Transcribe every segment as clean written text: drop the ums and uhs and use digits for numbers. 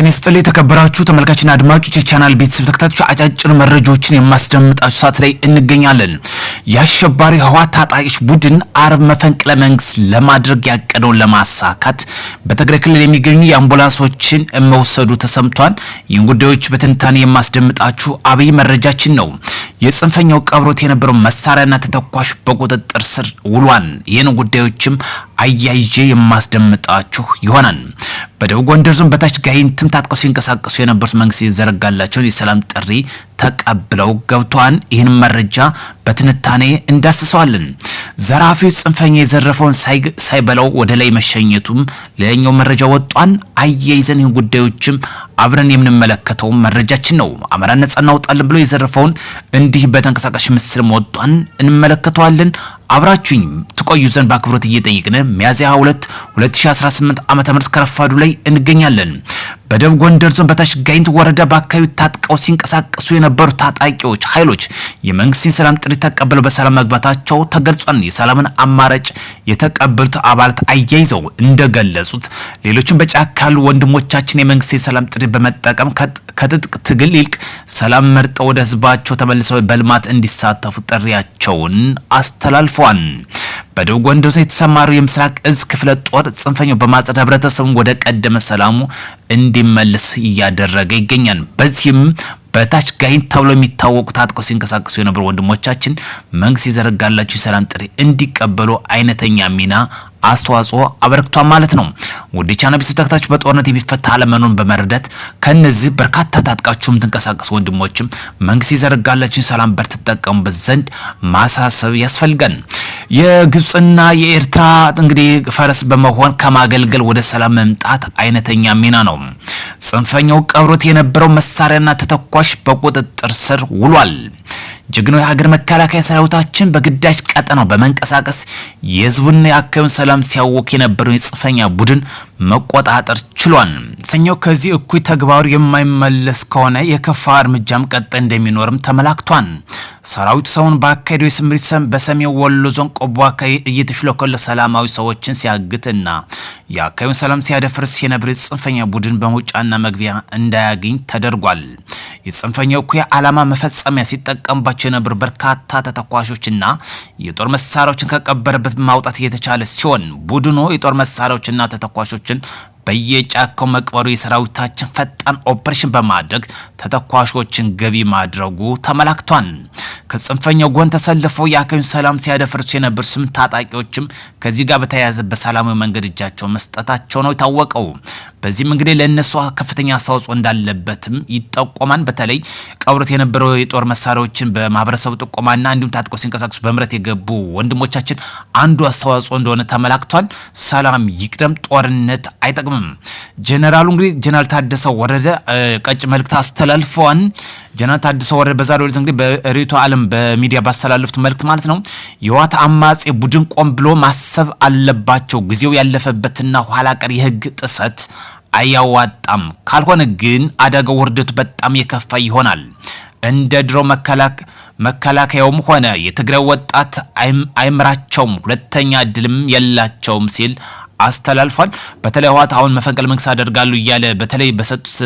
ጤና ይስጥልኝ የተከበራችሁ ተመልካችና አድማጮች የቻናል ቤተሰብ ተከታታዮች አጫጭር መረጃዎችን የማስደምጣችሁ ሰዓት ላይ እንገኛለን። የአሸባሪ ህወሓት ታጣቂዎች ቡድን አርብ መፈንቅለ መንግስት ለማድረግ ያቀደውን ለማሳካት በትግራይ ክልል የሚገኙ የአምቡላንሶችን መውሰዱ ተሰምቷል። ይህን ጉዳዮች በትንታኔ የማስደምጣችሁ አብይ መረጃችን ነው። የጽንፈኛው ቀብሮት የነበረው መሳሪያና ተተኳሽ በቁጥጥር ስር ውሏል። ይህን ጉዳዮችም አያይዤ የማስደምጣችሁ ይሆናል። በደቡብ ጎንደር ዞን በታች ጋይንትም ታጥቀው ሲንቀሳቀሱ የነበሩት መንግስት የዘረጋላቸውን የሰላም ጥሪ ተቀብለው ገብተዋል። ይህን መረጃ በትንታኔ እንዳስሰዋለን። ዘራፊው ጽንፈኛ የዘረፈውን ሳይበላው ወደ ላይ መሸኘቱም ለኛው መረጃ ወጧን። አያይዘን ይህን ጉዳዮችም አብረን የምንመለከተው መረጃችን ነው። አማራ ነጻ እናውጣለን ብሎ የዘረፈውን እንዲህ በተንቀሳቃሽ ምስል ወጧን እንመለከተዋለን። አብራችሁኝ ትቆዩ ዘንድ በአክብሮት እየጠየቅን ሚያዝያ 22 2018 ዓመተ ምህረት ከረፋዱ ላይ እንገኛለን። በደቡብ ጎንደር ዞን በታች ጋይንት ወረዳ በአካባቢው ታጥቀው ሲንቀሳቀሱ የነበሩ ታጣቂዎች ኃይሎች የመንግስትን ሰላም ጥሪ ተቀብለው በሰላም መግባታቸው ተገልጿል። የሰላምን አማራጭ የተቀበሉት አባላት አያይዘው እንደገለጹት ሌሎችም በጫካ ያሉ ወንድሞቻችን የመንግስትን ሰላም ጥሪ በመጠቀም ከትጥቅ ትግል ይልቅ ሰላም መርጠው ወደ ህዝባቸው ተመልሰው በልማት እንዲሳተፉ ጥሪያቸውን አስተላልፈዋል። በደቡብ ጎንደር ዞን የተሰማሩ የምስራቅ እዝ ክፍለ ጦር ጽንፈኛው በማጽዳት ህብረተሰቡን ወደ ቀደመ ሰላሙ እንዲመለስ እያደረገ ይገኛል። በዚህም በታች ጋይንት ተብሎ የሚታወቁ ታጥቀው ሲንቀሳቀሱ የነበሩ ወንድሞቻችን መንግስት የዘረጋላቸው የሰላም ጥሪ እንዲቀበሉ አይነተኛ ሚና አስተዋጽኦ አበረክቷል ማለት ነው። ወደ ቻናል ቤተሰብ ተከታታዮች በጦርነት የሚፈታ አለመኖርን በመረዳት ከነዚህ በርካታ ታጥቃችሁም ተንቀሳቀሱ ወንድሞችም መንግስት የዘረጋላችሁ ሰላም በር ተጠቀሙበት ዘንድ ማሳሰብ ያስፈልጋል። የግብጽና የኤርትራ እንግዲህ ፈረስ በመሆን ከማገልገል ወደ ሰላም መምጣት አይነተኛ ሚና ነው። ጽንፈኛው ቀብሮት የነበረው መሳሪያና ተተኳሽ በቁጥጥር ስር ውሏል። ጀግናው የሀገር መከላከያ ሰራዊታችን በግዳጅ ቀጠናው በመንቀሳቀስ የህዝቡን የአካባቢውን ሰላም ሲያወክ የነበረው የጽንፈኛ ቡድን መቆጣጠር ችሏል። ጽንፈኛው ከዚህ እኩይ ተግባሩ የማይመለስ ከሆነ የከፋ እርምጃም ቀጣይ እንደሚኖርም ተመላክቷል። ሰራዊቱ ሰውን በአካባቢው የስምሪት በሰሜን ወሎ ዞን ቆቦ አካባቢ እየተሽለኮለ ሰላማዊ ሰዎችን ሲያግትና የአካባቢውን ሰላም ሲያደፍርስ የነበረ የጽንፈኛ ቡድን በመውጫና መግቢያ እንዳያገኝ ተደርጓል። የጽንፈኛው እኩይ ዓላማ መፈጸሚያ ሲጠቀምባቸው የነበሩ በርካታ ተተኳሾችና የጦር መሳሪያዎችን ከቀበረበት ማውጣት የተቻለ ሲሆን ቡድኑ የጦር መሳሪያዎችና ተተኳሾችን በየጫካው መቅበሩ የሰራዊታችን ፈጣን ኦፕሬሽን በማድረግ ተተኳሾችን ገቢ ማድረጉ ተመላክቷል። ከጽንፈኛው ጎን ተሰልፈው የአካባቢውን ሰላም ሲያደፍርሱ የነበሩ 8 ታጣቂዎችም ከዚህ ጋር በተያያዘ በሰላማዊ መንገድ እጃቸው መስጠታቸው ነው የታወቀው። በዚህም እንግዲህ ለእነሱ ከፍተኛ አስተዋጽኦ እንዳለበትም ይጠቆማል። በተለይ ቀብሮት የነበረው የጦር መሳሪያዎችን በማህበረሰቡ ጥቆማና እንዲሁም ታጥቀው ሲንቀሳቀሱ በምህረት የገቡ ወንድሞቻችን አንዱ አስተዋጽኦ እንደሆነ ተመላክቷል። ሰላም ይቅደም፣ ጦርነት አይጠቅምም። ጀነራሉ እንግዲህ ጀነራል ታደሰ ወረደ ቀጭ መልእክት አስተላልፈዋል። ጀነራል ታደሰ ወረደ በዛሬው ዕለት እንግዲህ በሬቶ ዓለም በሚዲያ ባስተላለፉት መልእክት ማለት ነው የህወሓት አማጺ ቡድን ቆም ብሎ ማሰብ አለባቸው። ጊዜው ያለፈበትና ኋላ ቀር የህግ ጥሰት አያዋጣም። ካልሆነ ግን አደጋው ውርደቱ በጣም የከፋ ይሆናል። እንደ ድሮ መከላከያውም ሆነ የትግራይ ወጣት አይምራቸውም፣ ሁለተኛ እድልም የላቸውም ሲል አስተላልፏል። በተለይ ህወሓት አሁን መፈንቅለ መንግስት አደርጋሉ እያለ በተለይ በሰጡት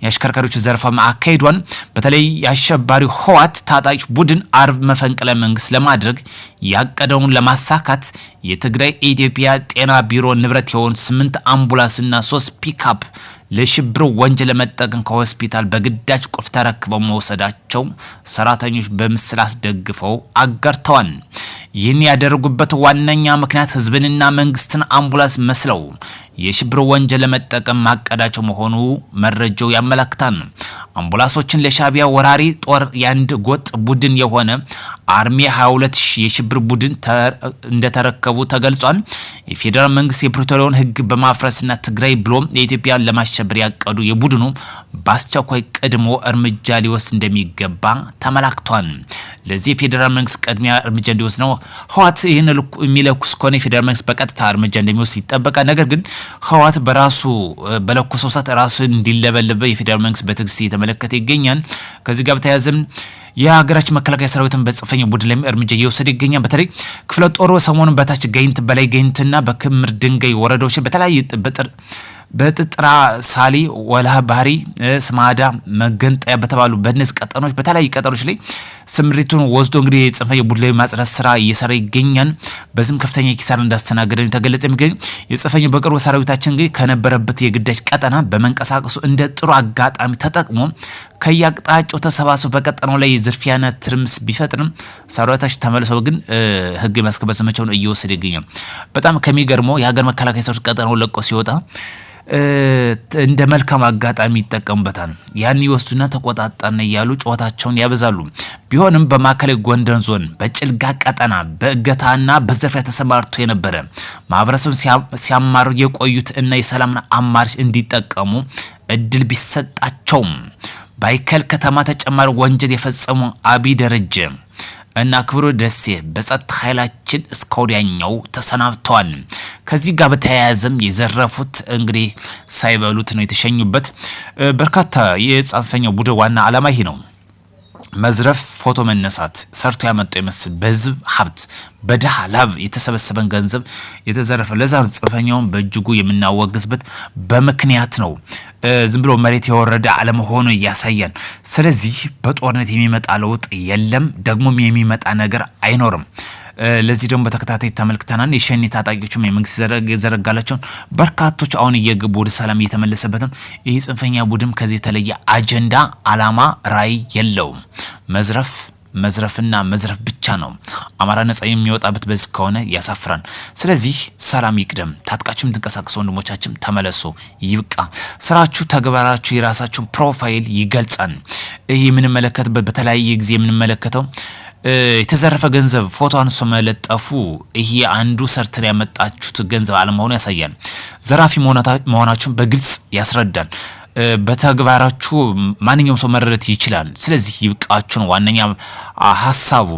የአሽከርካሪዎች ዘርፋ አካሂዷን በተለይ የአሸባሪው ህወሓት ታጣቂ ቡድን አርብ መፈንቅለ መንግስት ለማድረግ ያቀደውን ለማሳካት የትግራይ ኢትዮጵያ ጤና ቢሮ ንብረት የሆኑ 8 አምቡላንስና 3 ፒክአፕ ለሽብር ወንጀል ለመጠቀም ከሆስፒታል በግዳጅ ቁልፍ ተረክበው መውሰዳቸው ሰራተኞች በምስል አስደግፈው አጋርተዋል። ይህን ያደረጉበት ዋነኛ ምክንያት ህዝብንና መንግስትን አምቡላንስ መስለው የሽብር ወንጀል ለመጠቀም ማቀዳቸው መሆኑ መረጃው ያመለክታል። አምቡላንሶችን ለሻቢያ ወራሪ ጦር የአንድ ጎጥ ቡድን የሆነ አርሚ 22 የሽብር ቡድን እንደተረከቡ ተገልጿል። የፌዴራል መንግስት የፕሪቶሪያውን ህግ በማፍረስና ትግራይ ብሎም የኢትዮጵያን ለማሸበር ያቀዱ የቡድኑ በአስቸኳይ ቀድሞ እርምጃ ሊወስድ እንደሚገባ ተመላክቷል። ለዚህ የፌዴራል መንግስት ቀድሚያ እርምጃ እንዲወስድ ነው። ህወሓት ይህን የሚለኩስ ከሆነ የፌዴራል መንግስት በቀጥታ እርምጃ እንደሚወስድ ይጠበቃል። ነገር ግን ህወሓት በራሱ በለኮሰው ሰዓት ራሱ እንዲለበለበ የፌዴራል መንግስት በትዕግስት እየተመለከተ ይገኛል። ከዚህ ጋር በተያያዘም የሀገራችን መከላከያ ሰራዊትን በጽንፈኛ ቡድን ላይ እርምጃ እየወሰደ ይገኛል። በተለይ ክፍለ ጦሩ ሰሞኑን በታች ጋይንት በላይ ጋይንትና በክምር ድንጋይ ወረዳዎች በተለያዩ በጥጥራ ሳሊ ወልሃ ባህሪ ስማዳ መገንጠያ በተባሉ በነዚህ ቀጠኖች በተለያዩ ቀጠኖች ላይ ስምሪቱን ወስዶ እንግዲህ የጽንፈኛ ቡድን ላይ ማጽዳት ስራ እየሰራ ይገኛል። በዚህም ከፍተኛ ኪሳራ እንዳስተናገደ ተገለጸ። የሚገኝ የጽንፈኛው በቅርቡ ሰራዊታችን እንግዲህ ከነበረበት የግዳጅ ቀጠና በመንቀሳቀሱ እንደ ጥሩ አጋጣሚ ተጠቅሞ ከያቅጣጫው ተሰባስቦ በቀጠናው ላይ ዝርፊያና ትርምስ ቢፈጥርም ሰራዊታችን ተመልሰው ግን ህግ የማስከበር ዘመቻውን እየወሰደ ይገኛል። በጣም ከሚገርመው የሀገር መከላከያ ሰራዊት ቀጠናውን ለቆ ሲወጣ እንደ መልካም አጋጣሚ ይጠቀሙበታል። ያን ይወስዱና ተቆጣጣን እያሉ ጨዋታቸውን ያበዛሉ። ቢሆንም በማዕከላዊ ጎንደር ዞን በጭልጋ ቀጠና በእገታና በዘርፊያ ተሰማርቶ የነበረ ማህበረሰቡን ሲያማሩ የቆዩት እና የሰላምና አማራጭ እንዲጠቀሙ እድል ቢሰጣቸውም ባይከል ከተማ ተጨማሪ ወንጀል የፈጸሙ አቢ ደረጀ እና ክብሩ ደሴ በጸጥታ ኃይላችን እስከ ወዲያኛው ተሰናብተዋል። ከዚህ ጋር በተያያዘም የዘረፉት እንግዲህ ሳይበሉት ነው የተሸኙበት። በርካታ የጽንፈኛው ቡድን ዋና ዓላማ ይሄ ነው። መዝረፍ፣ ፎቶ መነሳት፣ ሰርቶ ያመጣው ይመስል በህዝብ ሀብት በድሃ ላብ የተሰበሰበን ገንዘብ የተዘረፈ። ለዛ ነው ጽንፈኛውን በእጅጉ የምናወግዝበት በምክንያት ነው። ዝም ብሎ መሬት የወረደ አለመሆኑ ያሳያል። ስለዚህ በጦርነት የሚመጣ ለውጥ የለም፣ ደግሞም የሚመጣ ነገር አይኖርም። ለዚህ ደግሞ በተከታታይ ተመልክተናል። የሸኔ ታጣቂዎችም የመንግስት ዘረጋላቸውን በርካቶች አሁን እየገቡ ወደ ሰላም እየተመለሰበት ነው። ይህ ጽንፈኛ ቡድን ከዚህ የተለየ አጀንዳ፣ አላማ፣ ራዕይ የለውም። መዝረፍና መዝረፍ ብቻ ነው። አማራ ነጻ የሚወጣበት በዚህ ከሆነ ያሳፍራል። ስለዚህ ሰላም ይቅደም። ታጥቃችሁ የምትንቀሳቀሱ ወንድሞቻችን ተመለሱ። ይብቃ። ስራችሁ፣ ተግባራችሁ የራሳችሁን ፕሮፋይል ይገልጻል። ይህ የምንመለከትበት በተለያየ ጊዜ የምንመለከተው የተዘረፈ ገንዘብ ፎቶ አንሶ መለጠፉ ይሄ አንዱ ሰርተን ያመጣችሁት ገንዘብ አለመሆኑ ያሳያል። ዘራፊ መሆናችሁን በግልጽ ያስረዳል። በተግባራችሁ ማንኛውም ሰው መረዳት ይችላል። ስለዚህ ይብቃችሁ ነው ዋነኛ ሀሳቡ።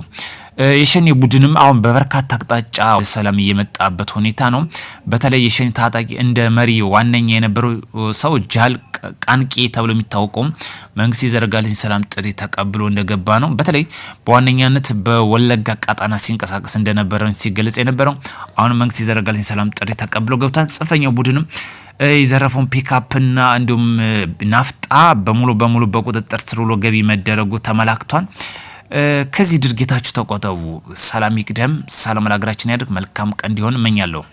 የሸኔ ቡድንም አሁን በበርካታ አቅጣጫ ሰላም እየመጣበት ሁኔታ ነው። በተለይ የሸኔ ታጣቂ እንደ መሪ ዋነኛ የነበረው ሰው ጃል ቃንቂ ተብሎ የሚታወቀው መንግስት የዘረጋልን ሰላም ጥሪ ተቀብሎ እንደገባ ነው። በተለይ በዋነኛነት በወለጋ ቀጣና ሲንቀሳቀስ እንደነበረ ሲገለጽ የነበረው አሁን መንግስት የዘረጋልን ሰላም ጥሪ ተቀብሎ ገብቷል። ጽንፈኛው ቡድንም የዘረፈውን ፒካፕና እንዲሁም ናፍጣ በሙሉ በቁጥጥር ስር ውሎ ገቢ መደረጉ ተመላክቷል። ከዚህ ድርጊታችሁ ተቆጠቡ። ሰላም ይቅደም። ሰላም ለሀገራችን ያድርግ። መልካም ቀን እንዲሆን እመኛለሁ።